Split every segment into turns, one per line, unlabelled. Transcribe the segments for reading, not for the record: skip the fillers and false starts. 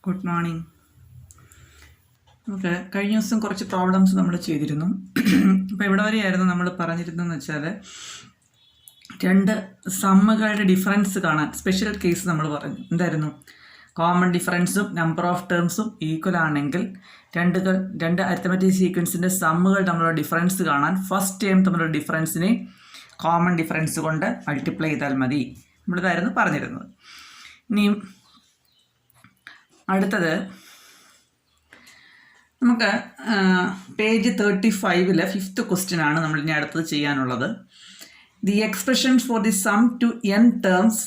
Good morning. നമുക്ക് കഴിഞ്ഞ ദിവസം കുറച്ച് പ്രോബ്ലംസ് നമ്മൾ ചെയ്തിരുന്നു. അപ്പോൾ ഇവിടെ വരെയായിരുന്നു നമ്മൾ പറഞ്ഞിരുന്നതെന്ന് വെച്ചാൽ രണ്ട് സമ്മുകളുടെ ഡിഫറൻസ് കാണാൻ സ്പെഷ്യൽ കേസ് നമ്മൾ പറഞ്ഞു. എന്തായിരുന്നു? കോമൺ ഡിഫറൻസും നമ്പർ ഓഫ് ടേംസും ഈക്വൽ ആണെങ്കിൽ രണ്ട് അരിത്തമെറ്റിക് സീക്വൻസിൻ്റെ സമ്മുകൾ തമ്മിലുള്ള ഡിഫറൻസ് കാണാൻ ഫസ്റ്റ് ടേം തമ്മിലുള്ള ഡിഫറൻസിനെ കോമൺ ഡിഫറൻസ് കൊണ്ട് മൾട്ടിപ്ലൈ ചെയ്താൽ മതി. നമ്മളിതായിരുന്നു പറഞ്ഞിരുന്നത്. ഇനിയും അടുത്തത് നമുക്ക് പേജ് 35 5th ക്വസ്റ്റ്യൻ ആണ് നമ്മൾ ഇനി അടുത്തത് ചെയ്യാനുള്ളത്. The expressions for the sum to n terms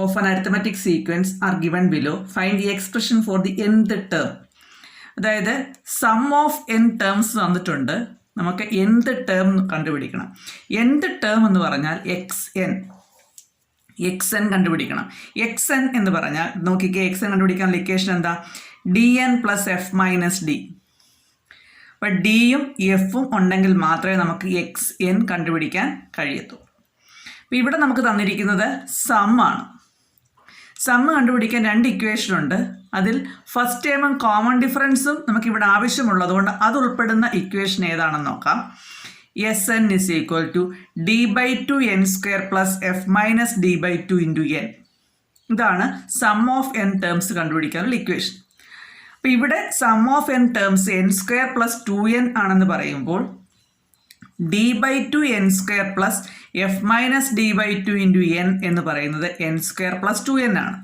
of an arithmetic sequence are given below. Find the expression for the nth term. അതായത് സം ഓഫ് n ടേംസ് തന്നിട്ടുണ്ട്, നമുക്ക് nth ടേം കണ്ടുപിടിക്കണം. nth term എന്ന് പറഞ്ഞാൽ xn കണ്ടുപിടിക്കണം. xn എന്ന് പറഞ്ഞാൽ നോക്കിക്കേ, xn കണ്ടുപിടിക്കാനുള്ള ഇക്വേഷൻ എന്താ? dn plus f minus d. അപ്പോൾ ഡിയും എഫും ഉണ്ടെങ്കിൽ മാത്രമേ നമുക്ക് xn കണ്ടുപിടിക്കാൻ കഴിയത്തുള്ളൂ. അപ്പോൾ ഇവിടെ നമുക്ക് തന്നിരിക്കുന്നത് സം ആണ്. സം കണ്ടുപിടിക്കാൻ രണ്ട് ഇക്വേഷൻ ഉണ്ട്. അതിൽ ഫസ്റ്റ് ടേമും കോമൺ ഡിഫറൻസും നമുക്കിവിടെ ആവശ്യമുള്ളതുകൊണ്ട് അത് ഉൾപ്പെടുന്ന ഇക്വേഷൻ ഏതാണെന്ന് നോക്കാം. Sn is equal to d/2 n square plus f minus d/2 into n. ഇതാണ് സം ഓഫ് n ടേംസ് കണ്ടുപിടിക്കാനുള്ള ഇക്വേഷൻ. അപ്പോൾ ഇവിടെ sum of n terms n square plus 2n ആണെന്ന് പറയുമ്പോൾ d/2 n square plus f minus d/2 into n എന്ന് പറയുന്നത് n square plus 2n ആണ്.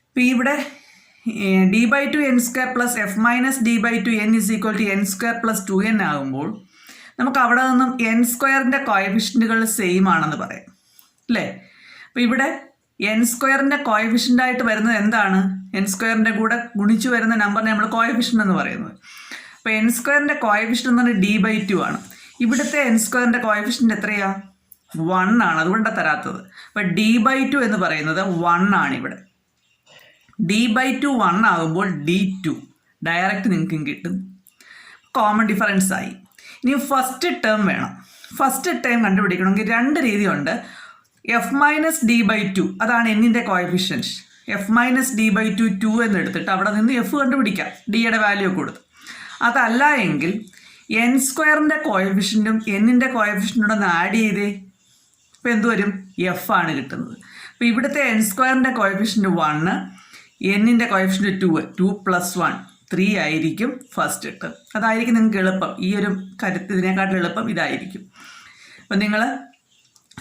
അപ്പോൾ ഇവിടെ d/2 n square plus f minus d/2 n is equal to n square plus 2n ആകുമ്പോൾ നമുക്ക് അവിടെ നിന്നും n സ്ക്വയറിൻ്റെ കോയഫിഷ്യൻറ്റുകൾ സെയിം ആണെന്ന് പറയാം, അല്ലേ? അപ്പോൾ ഇവിടെ n സ്ക്വയറിൻ്റെ കോയഫിഷ്യൻ്റായിട്ട് വരുന്നത് എന്താണ്? n സ്ക്വയറിൻ്റെ കൂടെ ഗുണിച്ചു വരുന്ന നമ്പറിനെ നമ്മൾ കോയഫിഷ്യൻ്റ് എന്ന് പറയുന്നത്. അപ്പോൾ n സ്ക്വയറിൻ്റെ കോയഫിഷ്യൻ്റ് എന്ന് പറഞ്ഞാൽ d/2 ആണ്. ഇവിടുത്തെ n സ്ക്വയറിൻ്റെ കോയഫിഷ്യൻ്റ് എത്രയാണ്? 1 ആണ്. അതുകൊണ്ടാണ് തരാത്തത്. അപ്പോൾ d/2 എന്ന് പറയുന്നത് 1 ആണ്. ഇവിടെ d/2 1 ആകുമ്പോൾ d2 ഡയറക്റ്റ് നിങ്ങൾക്കും കിട്ടും. കോമൺ ഡിഫറൻസ് ആയി. ഇനി ഫസ്റ്റ് ടേം വേണം. ഫസ്റ്റ് ടേം കണ്ടുപിടിക്കണമെങ്കിൽ രണ്ട് രീതിയുണ്ട്. എഫ് മൈനസ് d/2 അതാണ് എന്നിൻ്റെ കോയഫിഷ്യൻസ്. എഫ് മൈനസ് d/2 2 എന്നെടുത്തിട്ട് അവിടെ നിന്ന് എഫ് കണ്ടുപിടിക്കാം, ഡിയുടെ വാല്യൂ കൊടുത്ത്. അതല്ല എങ്കിൽ n സ്ക്വയറിൻ്റെ കോയഫിഷ്യൻറ്റും എന്നിൻ്റെ കോയഫിഷ്യൻറ്റും ഒന്ന് ആഡ് ചെയ്തേ. ഇപ്പോൾ എന്ത് വരും? എഫ് ആണ് കിട്ടുന്നത്. അപ്പോൾ ഇവിടുത്തെ n സ്ക്വയറിൻ്റെ കോയഫിഷ്യൻറ്റ് 1, എന്നിൻ്റെ കോയഫിഷ്യൻറ്റ് 2 പ്ലസ് 1 3 ആയിരിക്കും ഫസ്റ്റ് ടേം. അതായിരിക്കും നിങ്ങൾക്ക് എളുപ്പം. ഈ ഒരു കാര്യത്തിൽ ഇതിനേക്കാട്ടിൽ എളുപ്പം ഇതായിരിക്കും. അപ്പം നിങ്ങൾ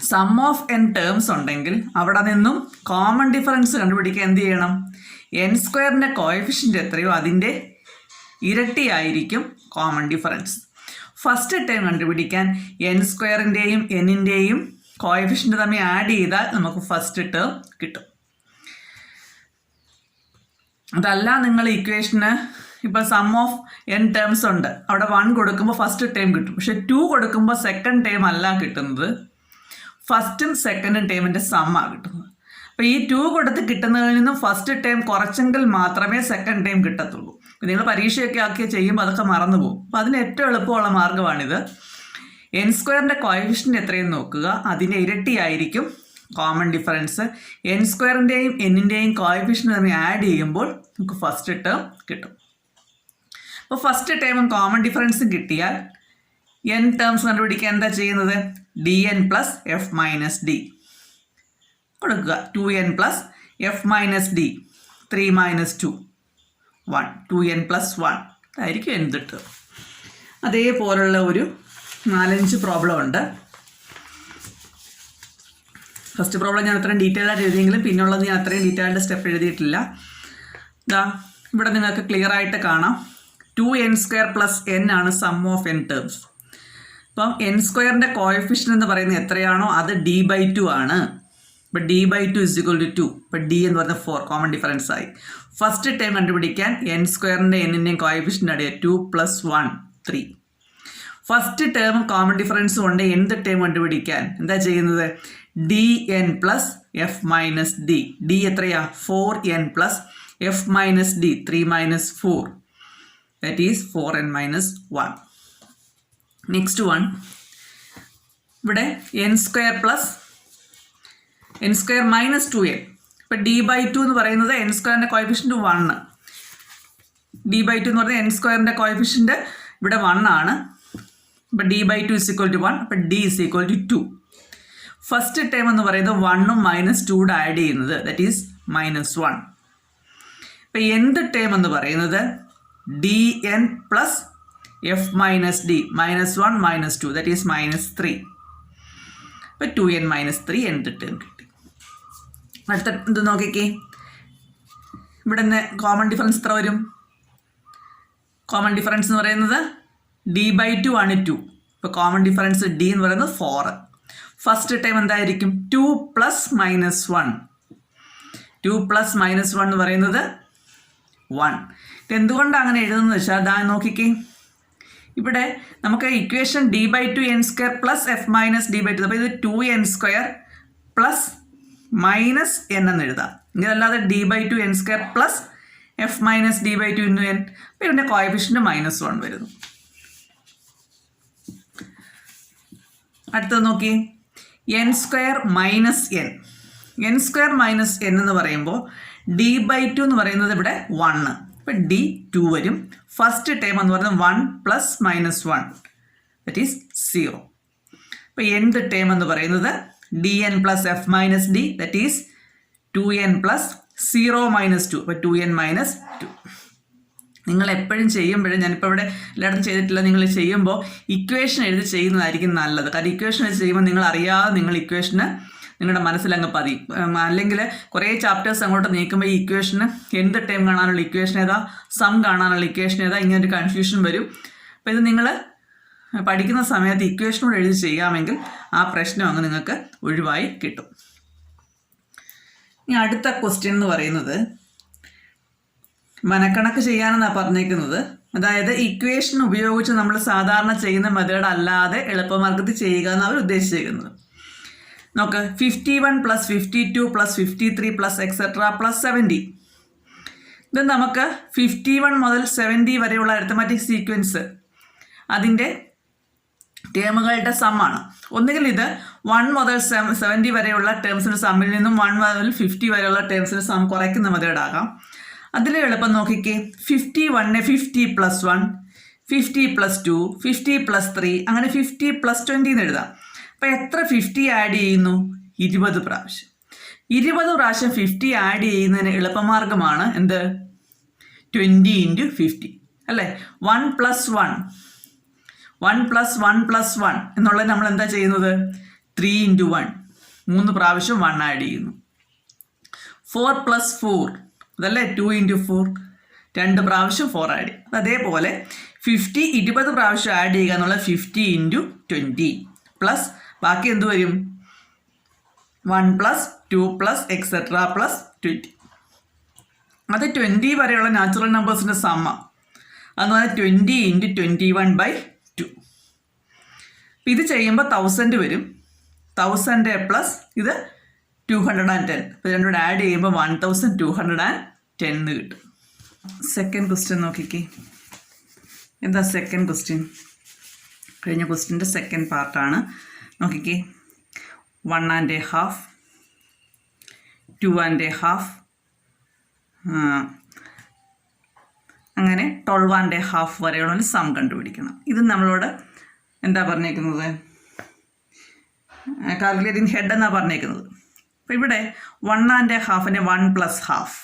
സം ഓഫ് n ടേംസ് ഉണ്ടെങ്കിൽ അവിടെ നിന്നും കോമൺ ഡിഫറൻസ് കണ്ടുപിടിക്കാൻ എന്ത് ചെയ്യണം? n സ്ക്വയറിൻ്റെ കോയഫിഷ്യൻ്റ് എത്രയോ അതിൻ്റെ ഇരട്ടിയായിരിക്കും കോമൺ ഡിഫറൻസ്. ഫസ്റ്റ് ടേം കണ്ടുപിടിക്കാൻ n സ്ക്വയറിൻ്റെയും എന്നിൻ്റെയും കോയഫിഷ്യൻ്റ് തമ്മിൽ ആഡ് ചെയ്താൽ നമുക്ക് ഫസ്റ്റ് ടേം കിട്ടും. അതല്ല നിങ്ങൾ ഇക്വേഷന് ഇപ്പോൾ സം ഓഫ് n ടേംസ് ഉണ്ട്, അവിടെ 1 കൊടുക്കുമ്പോൾ ഫസ്റ്റ് ടേം കിട്ടും. പക്ഷെ 2 കൊടുക്കുമ്പോൾ സെക്കൻഡ് ടേം അല്ല കിട്ടുന്നത്, ഫസ്റ്റും സെക്കൻഡും ടേമിൻ്റെ സമ്മാണ് കിട്ടുന്നത്. അപ്പോൾ ഈ 2 കൊടുത്ത് കിട്ടുന്നതിൽ നിന്നും ഫസ്റ്റ് ടേം കുറച്ചെങ്കിൽ മാത്രമേ സെക്കൻഡ് ടേം കിട്ടത്തുള്ളൂ. നിങ്ങൾ പരീക്ഷയൊക്കെ ആക്കി ചെയ്യുമ്പോൾ അതൊക്കെ മറന്നു പോകും. അപ്പോൾ അതിന് ഏറ്റവും എളുപ്പമുള്ള മാർഗ്ഗമാണിത്. n സ്ക്വയറിൻ്റെ കോയഫിഷ്യൻ്റ് എത്രയെന്ന് നോക്കുക, അതിൻ്റെ ഇരട്ടിയായിരിക്കും കോമൺ ഡിഫറൻസ്. n സ്ക്വയറിൻ്റെയും എന്നിൻ്റെയും കോയഫിഷ്യൻ്റ് തമ്മിൽ ആഡ് ചെയ്യുമ്പോൾ നമുക്ക് ഫസ്റ്റ് ടേം കിട്ടും. അപ്പോൾ ഫസ്റ്റ് ടേമും കോമൺ ഡിഫറൻസും കിട്ടിയാൽ n ടേംസ് കണ്ടുപിടിക്കാൻ എന്താ ചെയ്യുന്നത്? dn plus F minus D കൊടുക്കുക. 2n plus F minus D 3 minus 2 1 2n plus 1 അതായിരിക്കും എന്ത് കിട്ടുക. അതേപോലുള്ള ഒരു 4-5 പ്രോബ്ലം ഉണ്ട്. ഫസ്റ്റ് പ്രോബ്ലം ഞാൻ അത്രയും ഡീറ്റെയിൽഡായിട്ട് എഴുതിയെങ്കിലും പിന്നുള്ളത് ഞാൻ അത്രയും ഡീറ്റെയിൽഡ് സ്റ്റെപ്പ് എഴുതിയിട്ടില്ല. ഇതാ ഇവിടെ നിങ്ങൾക്ക് ക്ലിയർ ആയിട്ട് കാണാം. 2n സ്ക്വയർ പ്ലസ് n ആണ് സം ഓഫ് n ടേംസ്. അപ്പം n സ്ക്വയറിൻ്റെ കോയഫിഷ്യൻ്റ് എന്ന് പറയുന്നത് എത്രയാണോ അത് d/2 ആണ്. ഇപ്പം d/2 ഇസ് ഈക്വൽ ടു 2. ഇപ്പം d എന്ന് പറയുന്നത് 4 കോമൺ ഡിഫറൻസ് ആയി. ഫസ്റ്റ് ടേം കണ്ടുപിടിക്കാൻ n സ്ക്വയറിൻ്റെ എന്നിൻ്റെയും കോയഫിഷ്യൻ്റ് ആഡ് ചെയ്യുക. 2 പ്ലസ് 1 3. ഫസ്റ്റ് ടേം കോമൺ ഡിഫറൻസും ഉണ്ട്. nth ടേം കണ്ടുപിടിക്കാൻ എന്താ ചെയ്യുന്നത്? dn plus F minus D. D എത്രയാ? 4n plus F minus D 3 minus 4 that is 4n minus 1. Next one ഇവിടെ n square plus n square minus 2n ഇപ്പം d/2 എന്ന് പറയുന്നത് n സ്ക്വയറിൻ്റെ കോയഫിഷ്യൻറ്റ് 1. d/2 എന്ന് പറയുന്നത് n സ്ക്വയറിൻ്റെ കോയഫിഷ്യൻറ്റ് ഇവിടെ 1 ആണ്. അപ്പം d/2 = 1. അപ്പം d = 2. ഫസ്റ്റ് ടേം എന്ന് പറയുന്നത് 1ഉം -2 ആഡ് ചെയ്യുന്നത്, ദറ്റ് ഈസ് -1. ഇപ്പം nth ടേം എന്ന് പറയുന്നത് dn plus f minus d, -1 -2, that is -3. അപ്പം 2n - 3 nth ടേം കിട്ടി. അടുത്ത ഇത് നോക്കിക്കേ, ഇവിടെ നിന്ന് കോമൺ ഡിഫറൻസ് എത്ര വരും? കോമൺ ഡിഫറൻസ് എന്ന് പറയുന്നത് d/2 ആണ് 2. ഇപ്പോൾ കോമൺ ഡിഫറൻസ് d എന്ന് പറയുന്നത് 4. ഫസ്റ്റ് ടൈം എന്തായിരിക്കും? 2 + -1. 2 + -1 എന്ന് പറയുന്നത് 1. എന്തുകൊണ്ടാണ് അങ്ങനെ എഴുതുന്നത് വെച്ചാൽ ദാ നോക്കിക്കേ, ഇവിടെ നമുക്ക് equation d/2 n² plus f minus d/2, അപ്പോൾ ഇത് 2n² പ്ലസ് മൈനസ് n എന്ന് എഴുതാം. ഇങ്ങനല്ലാതെ d/2 n² plus f minus d/2 into n. അപ്പോൾ ഇതിൻ്റെ കോയഫിഷ്യൻറ്റ് -1 വരുന്നു. അടുത്തത് നോക്കിയേ, n² minus n. n² minus n എന്ന് പറയുമ്പോൾ d/2 എന്ന് പറയുന്നത് ഇവിടെ 1. അപ്പോൾ d 2 വരും. ഫസ്റ്റ് ടേം എന്ന് പറയുന്നത് 1 + -1, ദറ്റ് ഈസ് 0. അപ്പോൾ nth ടേം എന്ന് പറയുന്നത് dn plus f minus d, that is 2n plus 0 - 2, അപ്പോൾ 2n - 2. നിങ്ങൾ എപ്പോഴും ചെയ്യുമ്പോഴും, ഞാനിപ്പോൾ ഇവിടെ എല്ലായിടത്തും ചെയ്തിട്ടില്ല, നിങ്ങൾ ചെയ്യുമ്പോൾ ഇക്വേഷൻ എഴുതി ചെയ്യുന്നതായിരിക്കും നല്ലത്. കാരണം ഇക്വേഷൻ എഴുതി ചെയ്യുമ്പോൾ നിങ്ങൾ അറിയാതെ നിങ്ങൾ ഇക്വേഷന് നിങ്ങളുടെ മനസ്സിലങ്ങ് പതിയും. അല്ലെങ്കിൽ കുറേ ചാപ്റ്റേഴ്സ് അങ്ങോട്ട് നീക്കുമ്പോൾ ഈ ഇക്വേഷന് എന്ത് ടൈം കാണാനുള്ള ഇക്വേഷൻ ഏതാ, സം കാണാനുള്ള ഇക്വേഷൻ ഏതാ, ഇങ്ങനൊരു കൺഫ്യൂഷൻ വരും. അപ്പോൾ ഇത് നിങ്ങൾ പഠിക്കുന്ന സമയത്ത് ഇക്വേഷനോട് എഴുതി ചെയ്യാമെങ്കിൽ ആ പ്രശ്നം അങ്ങ് നിങ്ങൾക്ക് ഒഴിവായി കിട്ടും. ഇനി അടുത്ത ക്വസ്റ്റ്യൻ എന്ന് പറയുന്നത് മനക്കണക്ക് ചെയ്യാനെന്നാണ് പറഞ്ഞേക്കുന്നത്. അതായത് ഇക്വേഷൻ ഉപയോഗിച്ച് നമ്മൾ സാധാരണ ചെയ്യുന്ന മെത്തേഡ് അല്ലാതെ എളുപ്പമാർഗത്തിൽ ചെയ്യുക എന്നാണ് അവർ ഉദ്ദേശിച്ചിരിക്കുന്നത്. നോക്ക്, 51 + 52 + 53 + etc. + 70. ഇത് നമുക്ക് 51 മുതൽ 70 വരെയുള്ള അരിത്തമാറ്റിക് സീക്വൻസ് അതിൻ്റെ ടേമുകളുടെ സമ്മാണ്. ഒന്നുകിൽ ഇത് 1 മുതൽ 70 വരെയുള്ള ടേംസിൻ്റെ സമ്മിൽ നിന്നും 1 മുതൽ 50 വരെയുള്ള ടേംസിൻ്റെ സം കുറയ്ക്കുന്ന മെത്തേഡാകാം. അതിൽ എളുപ്പം നോക്കിക്കേ, 51 50 + 1, 50 + 2, 50 + 3, അങ്ങനെ 50 + 20 എന്ന് എഴുതാം. അപ്പോൾ എത്ര 50 ആഡ് ചെയ്യുന്നു? 20 പ്രാവശ്യം. 20 പ്രാവശ്യം 50 ആഡ് ചെയ്യുന്നതിന് എളുപ്പമാർഗമാണ് എന്ത്? 20 × 50 അല്ലേ? 1 + 1 1 + 1 + 1 എന്നുള്ളത് നമ്മൾ എന്താ ചെയ്യുന്നത്? 3 × 1, 3 പ്രാവശ്യം 1 ആഡ് ചെയ്യുന്നു. 4 + 4 അതല്ലേ 2 × 4, 2 പ്രാവശ്യം 4 ആഡ് ചെയ്യും. അതേപോലെ 50 20 പ്രാവശ്യം ആഡ് ചെയ്യുക എന്നുള്ളത് 50 × 20 പ്ലസ് ബാക്കി എന്ത് വരും? 1 + 2 + etc. + 20. അത് 20 വരെയുള്ള നാച്ചുറൽ നമ്പേഴ്സിൻ്റെ സമ്മ. അതെന്ന് പറഞ്ഞാൽ 20 × 21/2. ഇത് ചെയ്യുമ്പോൾ 1000 വരും. 1000 പ്ലസ് ഇത് 210. അപ്പോൾ രണ്ടും കൂടെ ആഡ് ചെയ്യുമ്പോൾ 1210 കിട്ടും. സെക്കൻഡ് ക്വസ്റ്റ്യൻ നോക്കിക്കേ. എന്താ സെക്കൻഡ് ക്വസ്റ്റ്യൻ? കഴിഞ്ഞ ക്വസ്റ്റ്യൻ്റെ സെക്കൻഡ് പാർട്ടാണ്. നോക്കിക്കേ, 1 1/2, 2 1/2, അങ്ങനെ 12 1/2 വരെയുള്ള ഒരു സം കണ്ടുപിടിക്കണം. ഇത് നമ്മളോട് എന്താ പറഞ്ഞേക്കുന്നത്? കാൽക്കുലേറ്റിംഗ് ഹെഡ് എന്നാണ് പറഞ്ഞേക്കുന്നത്. അപ്പോൾ ഇവിടെ 1 1/2നെ 1 + ½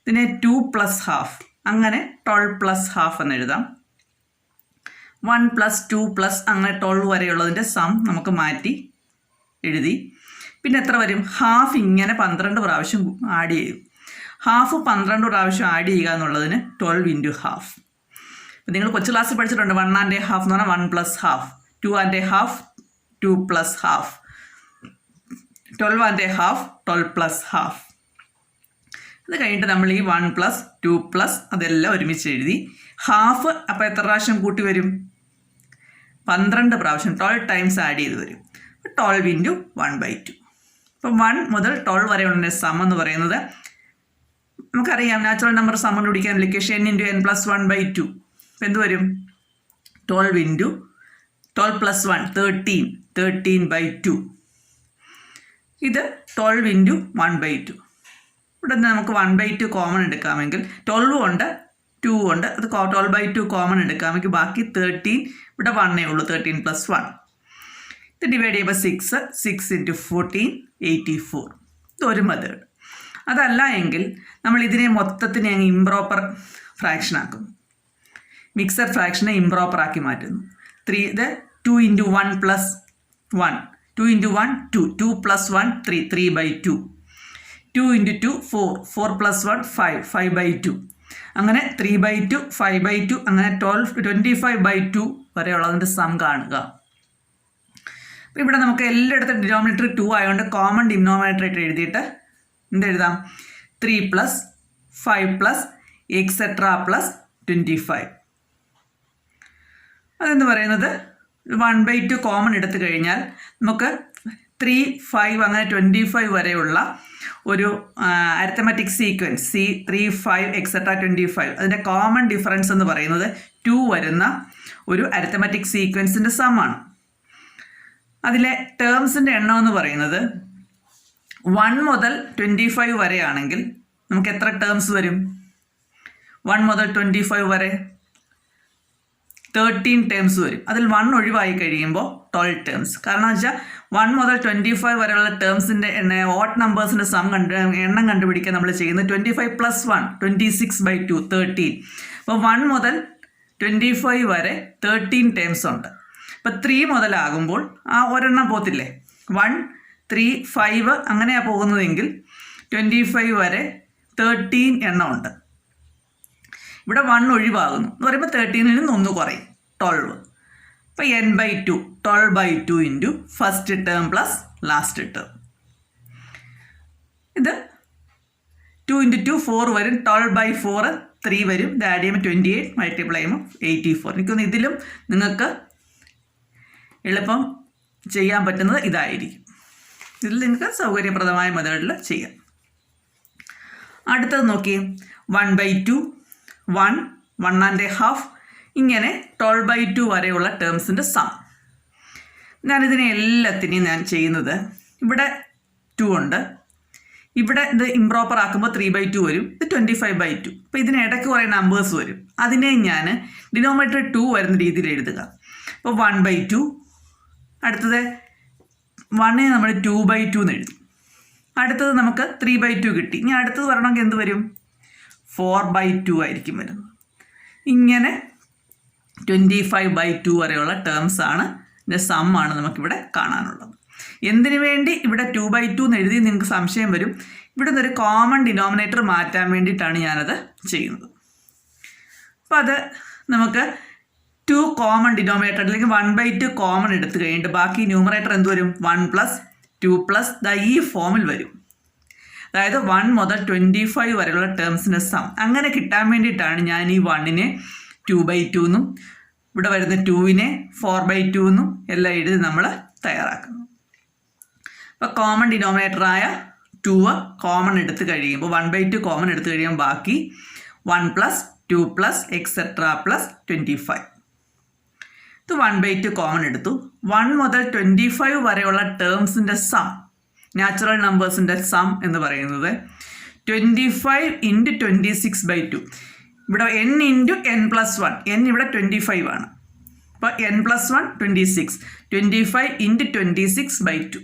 ഇതിനെ 2 + ½ അങ്ങനെ 12 + ½ എന്ന് എഴുതാം. 1 + 2 + അങ്ങനെ 12 വരെയുള്ളതിൻ്റെ സം നമുക്ക് മാറ്റി എഴുതി. പിന്നെ എത്ര വരും? ഹാഫ് ഇങ്ങനെ 12 പ്രാവശ്യം ആഡ് ചെയ്യും. ഹാഫ് 12 പ്രാവശ്യം ആഡ് ചെയ്യുക എന്നുള്ളതിന് 12 × ½ അപ്പോൾ നിങ്ങൾ കൊച്ചു ക്ലാസ്സിൽ പഠിച്ചിട്ടുണ്ട്. 1 1/2 എന്ന് പറഞ്ഞാൽ 1 + ½ 2 1/2 2 + ½ 12 1/2 12 + ½. അത് കഴിഞ്ഞിട്ട് നമ്മൾ ഈ 1 + 2 + അതെല്ലാം ഒരുമിച്ച് എഴുതി. ഹാഫ് അപ്പോൾ എത്ര പ്രാവശ്യം കൂട്ടി വരും? 12 പ്രാവശ്യം 12 ടൈംസ് ആഡ് ചെയ്ത് വരും. 12 × 1/2. അപ്പം 1 മുതൽ 12 വരെയുള്ള സം എന്ന് പറയുന്നത് നമുക്കറിയാം. നാച്ചുറൽ നമ്പർ സം കണ്ടുപിടിക്കാൻ ഇക്വേഷൻ n × n + 1/2. അപ്പം എന്ത് വരും? 12 × 12 + 1 13 13/2. ഇത് 12 × 1/2. ഇവിടെ നമുക്ക് 1/2 കോമൺ എടുക്കാമെങ്കിൽ 12 ഉണ്ട് 2 ഉണ്ട്, അത് 12/2 കോമൺ എടുക്കാമെങ്കിൽ ബാക്കി 13, ഇവിടെ 1 ഉള്ളൂ, 13 + 1. ഇത് ഡിവൈഡ് ചെയ്യുമ്പോൾ 6 × 14 84. ഇതൊരു മെത്തേഡ്. അതല്ല എങ്കിൽ നമ്മൾ ഇതിനെ മൊത്തത്തിനെ അങ്ങ് ഇംപ്രോപ്പർ ഫ്രാക്ഷൻ ആക്കും. മിക്സഡ് ഫ്രാക്ഷനെ ഇംപ്രോപ്പർ ആക്കി മാറ്റുന്നു. 2 × 1 + 1, 2 × 1 2, 2 + 1 3, 3/2, 2 × 2 4, 4 + 1 5, 5/2. അങ്ങനെ 3/2, 5/2, അങ്ങനെ 25/2 വരെയുള്ളതിൻ്റെ സം കാണുക. അപ്പോൾ ഇവിടെ നമുക്ക് എല്ലായിടത്തും ഡിനോമിനേറ്റർ 2 ആയതുകൊണ്ട് കോമൺ ഡിനോമിനേറ്റർ ആയിട്ട് എഴുതിയിട്ട് എന്തെഴുതാം? 3 + 5 + etc. + 25. അതെന്ന് പറയുന്നത് 1/2 കോമൺ എടുത്തു കഴിഞ്ഞാൽ നമുക്ക് 3, 5 അങ്ങനെ 25 വരെയുള്ള ഒരു അരിത്തമാറ്റിക് സീക്വൻസ് C3, 5 etc. 25, അതിൻ്റെ കോമൺ ഡിഫറൻസ് എന്ന് പറയുന്നത് 2 വരുന്ന ഒരു അരിത്തമാറ്റിക് സീക്വൻസിൻ്റെ സമ്മാണ്. അതിലെ ടേംസിൻ്റെ എണ്ണം എന്ന് പറയുന്നത് 1 മുതൽ 25 വരെയാണെങ്കിൽ നമുക്ക് എത്ര ടേംസ് വരും? 1 മുതൽ 25 വരെ 13 ടേംസ് വരും. അതിൽ 1 ഒഴിവായി കഴിയുമ്പോൾ 12 ടേംസ്. കാരണം എന്ന് വെച്ചാൽ 1 മുതൽ 25 വരെയുള്ള ടേംസിൻ്റെ ഓഡ് നമ്പേഴ്സിൻ്റെ എണ്ണം കണ്ടുപിടിക്കാൻ നമ്മൾ ചെയ്യുന്നത് 25 + 1, 26/2, 13. അപ്പോൾ 1 മുതൽ 25 വരെ 13 ടേംസ് ഉണ്ട്. അപ്പോൾ 3 മുതലാകുമ്പോൾ ആ ഒരെണ്ണം പോത്തില്ലേ, 1, 3, 5 അങ്ങനെയാണ് പോകുന്നതെങ്കിൽ 25 വരെ 13 എണ്ണം ഉണ്ട്. ഇവിടെ 1 ഒഴിവാകുന്നു എന്ന് പറയുമ്പോൾ 13-ൽ നിന്ന് 1 കുറയും, 12. അപ്പോൾ n/2, 12/2 × first term + last term. ഇത് 2 × 2 4 വരും, 12/4 3 വരും, ഇത് ആഡ് ചെയ്യുമ്പോൾ 28, മൾട്ടിപ്ലൈ ചെയ്യുമ്പോൾ 84. എനിക്കൊന്ന് ഇതിലും നിങ്ങൾക്ക് എളുപ്പം ചെയ്യാൻ പറ്റുന്നത് ഇതായിരിക്കും. ഇതിൽ നിങ്ങൾക്ക് സൗകര്യപ്രദമായ മെത്തേഡിൽ ചെയ്യാം. അടുത്തത് നോക്കി, 1/2, 1, 1.5 ഇങ്ങനെ 12/2 വരെയുള്ള ടേംസിൻ്റെ സം. ഞാനിതിനെ എല്ലാത്തിനെയും ഞാൻ ചെയ്യുന്നത്, ഇവിടെ 2 ഉണ്ട്, ഇവിടെ ഇത് ഇംപ്രോപ്പർ ആക്കുമ്പോൾ 3/2 വരും, ഇത് 25/2. അപ്പോൾ ഇതിനിടയ്ക്ക് കുറേ നമ്പേഴ്സ് വരും, അതിനെ ഞാൻ ഡിനോമിനേറ്റർ 2 വരുന്ന രീതിയിൽ എഴുതുക. അപ്പോൾ 1/2, അടുത്തത് 1 നമ്മൾ 2/2 എന്ന് എഴുതി, അടുത്തത് നമുക്ക് 3/2 കിട്ടി. ഇനി അടുത്തത് വരണമെങ്കിൽ എന്ത് വരും? 4/2 ആയിരിക്കും വരുന്നത്. ഇങ്ങനെ 25/2 വരെയുള്ള ടേംസാണ്, ഇതിൻ്റെ സമ്മാണ് നമുക്കിവിടെ കാണാനുള്ളത്. എന്തിനു വേണ്ടി ഇവിടെ 2/2 എന്ന് എഴുതി നിങ്ങൾക്ക് സംശയം വരും. ഇവിടെ നിന്നൊരു കോമൺ ഡിനോമിനേറ്റർ മാറ്റാൻ വേണ്ടിയിട്ടാണ് ഞാനത് ചെയ്യുന്നത്. അപ്പോൾ അത് നമുക്ക് 2 കോമൺ ഡിനോമിനേറ്റർ അല്ലെങ്കിൽ 1/2 കോമൺ എടുത്തു കഴിഞ്ഞിട്ട് ബാക്കി ന്യൂമറേറ്റർ എന്ത് വരും? 1 + 2 + ഈ ഫോമിൽ വരും. അതായത് 1 മുതൽ 25 വരെയുള്ള ടേംസിൻ്റെ സം. അങ്ങനെ കിട്ടാൻ വേണ്ടിയിട്ടാണ് ഞാൻ ഈ 1-നെ 2/2 എന്നും ഇവിടെ വരുന്ന 2-നെ 4/2 എന്നും എല്ലാം എഴുതി നമ്മൾ തയ്യാറാക്കുന്നു. അപ്പോൾ കോമൺ ഡിനോമിനേറ്ററായ 2 കോമൺ എടുത്ത് കഴിയുമ്പോൾ 1/2 കോമൺ എടുത്ത് കഴിയുമ്പോൾ ബാക്കി 1 + 2 + etc. + 25. ഇത് 1/2 കോമൺ എടുത്തു. 1 മുതൽ 25 വരെയുള്ള ടേംസിൻ്റെ സം, നാച്ചുറൽ നമ്പേഴ്സിൻ്റെ സം എന്ന് പറയുന്നത് 25 × 26/2. ഇവിടെ n × n + 1, n ഇവിടെ 25 ആണ്. അപ്പോൾ n + 1 26, 25 × 26/2.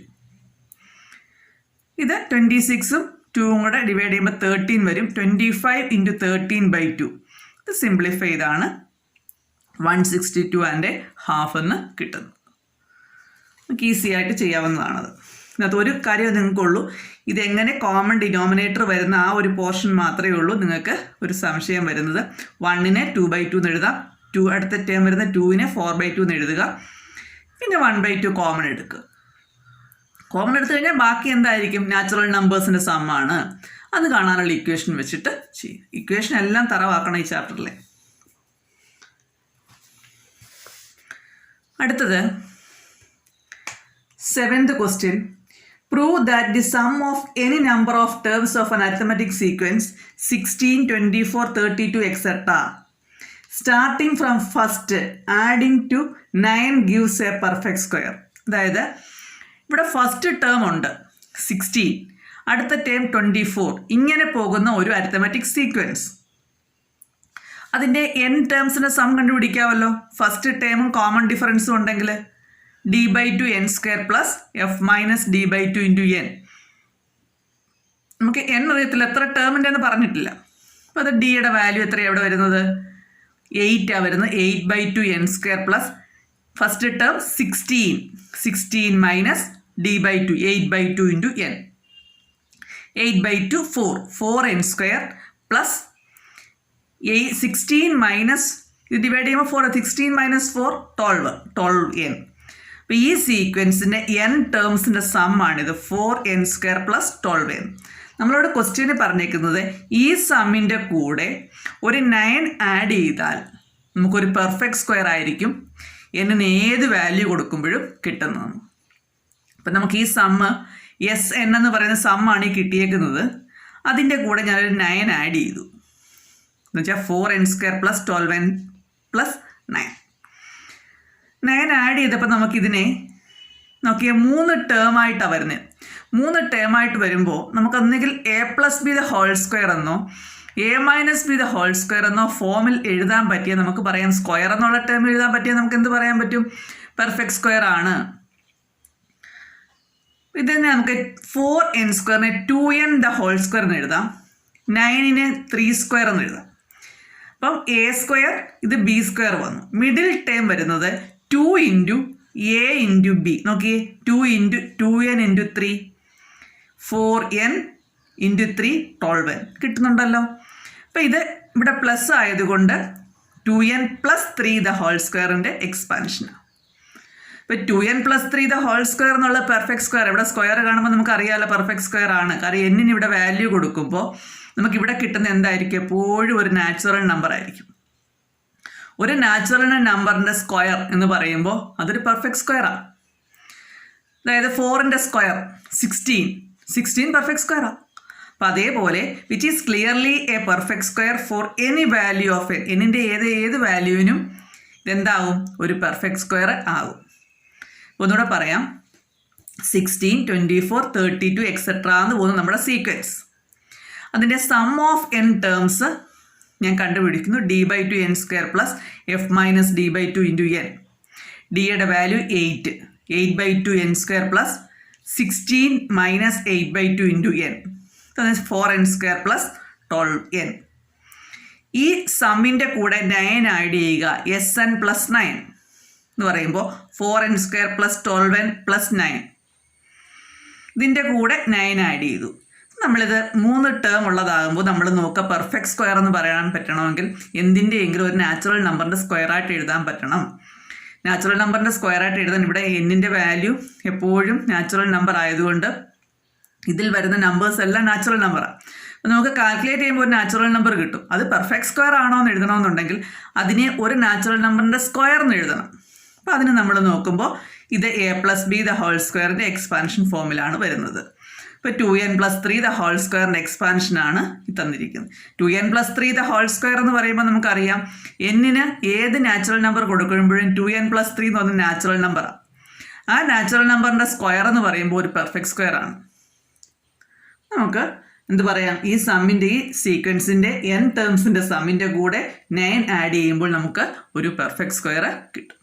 ഇത് 26ഉം 2ഉം കൂടെ ഡിവൈഡ് ചെയ്യുമ്പോൾ 13 വരും, 25 × 13/2. ഇത് സിംപ്ലിഫൈ ചെയ്താണ് 162.5 എന്ന് കിട്ടുന്നത്. നമുക്ക് ഈസി ആയിട്ട് ചെയ്യാവുന്നതാണത്. ഇതിനകത്ത് ഒരു കാര്യം നിങ്ങൾക്കുള്ളൂ, ഇതെങ്ങനെ കോമൺ ഡിനോമിനേറ്റർ വരുന്ന ആ ഒരു പോർഷൻ മാത്രമേ ഉള്ളൂ നിങ്ങൾക്ക് ഒരു സംശയം വരുന്നത്. 1-നെ 2/2 എന്ന് എഴുതാം, അടുത്ത ടേം വരുന്ന 2-നെ 4/2 എന്ന് എഴുതുക, പിന്നെ 1/2 കോമൺ എടുക്കുക. കോമൺ എടുത്തു കഴിഞ്ഞാൽ ബാക്കി എന്തായിരിക്കും? നാച്ചുറൽ നമ്പേഴ്സിൻ്റെ സമ്മാണ്. അത് കാണാനുള്ള ഇക്വേഷൻ വെച്ചിട്ട് ചെയ്യും. ഇക്വേഷൻ എല്ലാം തറവാക്കണം ഈ ചാപ്റ്ററിലെ. അടുത്തത് 7th question. Prove that the sum of any number of terms of an arithmetic sequence 16, 24, 32, etc. starting from first adding to 9 gives a perfect square. അതായത് ഇവിടെ ഫസ്റ്റ് ടേം ഉണ്ട് 16, അടുത്ത ടേം 24. ഇങ്ങനെ പോകുന്ന ഒരു അരിത്തമാറ്റിക് സീക്വൻസ്. അതിൻ്റെ n ടേംസിൻ്റെ സം കണ്ടുപിടിക്കാമല്ലോ. ഫസ്റ്റ് ടേമും കോമൺ ഡിഫറൻസും ഉണ്ടെങ്കിൽ d/2 n² plus f minus d/2 into n. നമുക്ക് n അറിയത്തില്ല, എത്ര ടേമിൻ്റെ എന്ന് പറഞ്ഞിട്ടില്ല. അപ്പോൾ അത് ഡിയുടെ വാല്യൂ എത്രയാണ് ഇവിടെ വരുന്നത്? 8 വരുന്നത്. 8/2 n² plus first term 16 minus d/2 8/2 into n. 8/2 4n² plus 16 minus ഇത് ഡിവൈഡ് ചെയ്യുമ്പോൾ 4 16 മൈനസ് 4 12n. അപ്പോൾ ഈ സീക്വൻസിൻ്റെ n ടേംസിൻ്റെ സമ്മാണിത് 4n² പ്ലസ് 12n. നമ്മളോട് ക്വസ്റ്റ്യന് പറഞ്ഞേക്കുന്നത് ഈ സമ്മിൻ്റെ കൂടെ ഒരു 9 ആഡ് ചെയ്താൽ നമുക്കൊരു പെർഫെക്റ്റ് സ്ക്വയർ ആയിരിക്കും എന്നിന് ഏത് വാല്യൂ കൊടുക്കുമ്പോഴും കിട്ടുന്നത്. അപ്പം നമുക്ക് ഈ സമ്മ് SN എന്ന് പറയുന്ന സമ്മാണ് ഈ കിട്ടിയേക്കുന്നത്. അതിൻ്റെ കൂടെ ഞാനൊരു 9 ആഡ് ചെയ്തു എന്ന് വെച്ചാൽ 4n² plus 12n plus 9 add ചെയ്തപ്പോൾ നമുക്കിതിനെ നോക്കിയാൽ 3 ടേമായിട്ടാണ് വരുന്നത്. 3 ടേമായിട്ട് വരുമ്പോൾ നമുക്കൊന്നെങ്കിൽ a+b² എന്നോ a-b² എന്നോ ഫോമിൽ എഴുതാൻ പറ്റിയ നമുക്ക് പറയാം സ്ക്വയർ എന്നുള്ള ടേം എഴുതാൻ പറ്റിയാൽ നമുക്ക് എന്ത് പറയാൻ പറ്റും? പെർഫെക്റ്റ് സ്ക്വയർ ആണ്. ഇതിനെ നമുക്ക് 4n² 2n² എന്ന് എഴുതാം, 9 3² എന്ന് എഴുതാം. അപ്പം a² ഇത് b² വന്നു. മിഡിൽ ടേം വരുന്നത് 2 ഇൻറ്റു a ഇൻറ്റു b. നോക്കിയേ 2 into 2n into 3 4n into 3 12n കിട്ടുന്നുണ്ടല്ലോ. അപ്പം ഇത് ഇവിടെ പ്ലസ് ആയതുകൊണ്ട് 2n പ്ലസ് 3² എക്സ്പാൻഷനാണ്. ഇപ്പോൾ 2n പ്ലസ് 3² എന്നുള്ള പെർഫെക്റ്റ് സ്ക്വയർ. ഇവിടെ സ്ക്വയർ കാണുമ്പോൾ നമുക്കറിയാമല്ലോ പെർഫെക്റ്റ് സ്ക്വയർ ആണ്. കാരണം എന്നിന് ഇവിടെ വാല്യൂ കൊടുക്കുമ്പോൾ നമുക്കിവിടെ കിട്ടുന്ന എന്തായിരിക്കും? എപ്പോഴും ഒരു നാച്ചുറൽ നമ്പർ ആയിരിക്കും. ഒരു നാച്ചുറൽ നമ്പറിൻ്റെ സ്ക്വയർ എന്ന് പറയുമ്പോൾ അതൊരു പെർഫെക്റ്റ് സ്ക്വയറാണ്. അതായത് 4ൻ്റെ സ്ക്വയർ 16 പെർഫെക്റ്റ് സ്ക്വയറാണ്. അപ്പോൾ അതേപോലെ which is clearly a perfect square for any value of N. എന്നിൻ്റെ ഏത് വാല്യൂവിനും ഇതെന്താവും? ഒരു പെർഫെക്റ്റ് സ്ക്വയർ ആകും. ഒന്നുകൂടെ പറയാം, 16 24 32 എക്സെട്ര എന്ന് പോകുന്നു നമ്മുടെ സീക്വൻസ്. അതിൻ്റെ സം ഓഫ് n ടേംസ് ഞാൻ കണ്ടുപിടിക്കുന്നു d/2 n² plus f minus d/2 into n. ഡിയുടെ value 8/2 n² plus 16 minus 8/2 into n 4n² plus 12n. ഈ സമ്മിൻ്റെ കൂടെ 9 ആഡ് ചെയ്യുക, SN പ്ലസ് 9 എന്ന് പറയുമ്പോൾ 4n² പ്ലസ് 12n പ്ലസ് 9. ഇതിൻ്റെ കൂടെ 9 ആഡ് ചെയ്തു. നമ്മളിത് 3 ടേം ഉള്ളതാകുമ്പോൾ നമ്മൾ നോക്കുക പെർഫെക്റ്റ് സ്ക്വയർ എന്ന് പറയാൻ പറ്റണമെങ്കിൽ എന്തിൻ്റെയെങ്കിലും ഒരു നാച്ചുറൽ നമ്പറിൻ്റെ സ്ക്വയറായിട്ട് എഴുതാൻ പറ്റണം. നാച്ചുറൽ നമ്പറിൻ്റെ സ്ക്വയറായിട്ട് എഴുതാൻ ഇവിടെ എന്നിൻ്റെ വാല്യൂ എപ്പോഴും നാച്ചുറൽ നമ്പർ ആയതുകൊണ്ട് ഇതിൽ വരുന്ന നമ്പേഴ്സ് എല്ലാം നാച്ചുറൽ നമ്പറാണ്. അപ്പോൾ നമുക്ക് കാൽക്കുലേറ്റ് ചെയ്യുമ്പോൾ ഒരു നാച്ചുറൽ നമ്പർ കിട്ടും. അത് പെർഫെക്റ്റ് സ്ക്വയർ ആണോ എന്ന് എഴുതണമെന്നുണ്ടെങ്കിൽ അതിനെ ഒരു നാച്ചുറൽ നമ്പറിൻ്റെ സ്ക്വയർ എന്ന് എഴുതണം. അപ്പോൾ അതിന് നമ്മൾ നോക്കുമ്പോൾ ഇത് a+b² എക്സ്പാൻഷൻ ഫോമിലാണ് വരുന്നത്. ഇപ്പോൾ 2n പ്ലസ് 3² എക്സ്പാൻഷനാണ് തന്നിരിക്കുന്നത്. 2n പ്ലസ് 3² എന്ന് പറയുമ്പോൾ നമുക്കറിയാം എന്നിന് ഏത് നാച്ചുറൽ നമ്പർ കൊടുക്കുമ്പോഴും 2n പ്ലസ് 3 എന്ന് പറഞ്ഞ നാച്ചുറൽ നമ്പറാണ്. ആ നാച്ചുറൽ നമ്പറിൻ്റെ സ്ക്വയർ എന്ന് പറയുമ്പോൾ ഒരു പെർഫെക്റ്റ് സ്ക്വയർ ആണ്. നമുക്ക് എന്ത് പറയാം? ഈ സമ്മിൻ്റെ ഈ സീക്വൻസിൻ്റെ n ടേംസിൻ്റെ സമ്മിൻ്റെ കൂടെ 9 ആഡ് ചെയ്യുമ്പോൾ നമുക്ക് ഒരു പെർഫെക്റ്റ് സ്ക്വയർ കിട്ടും.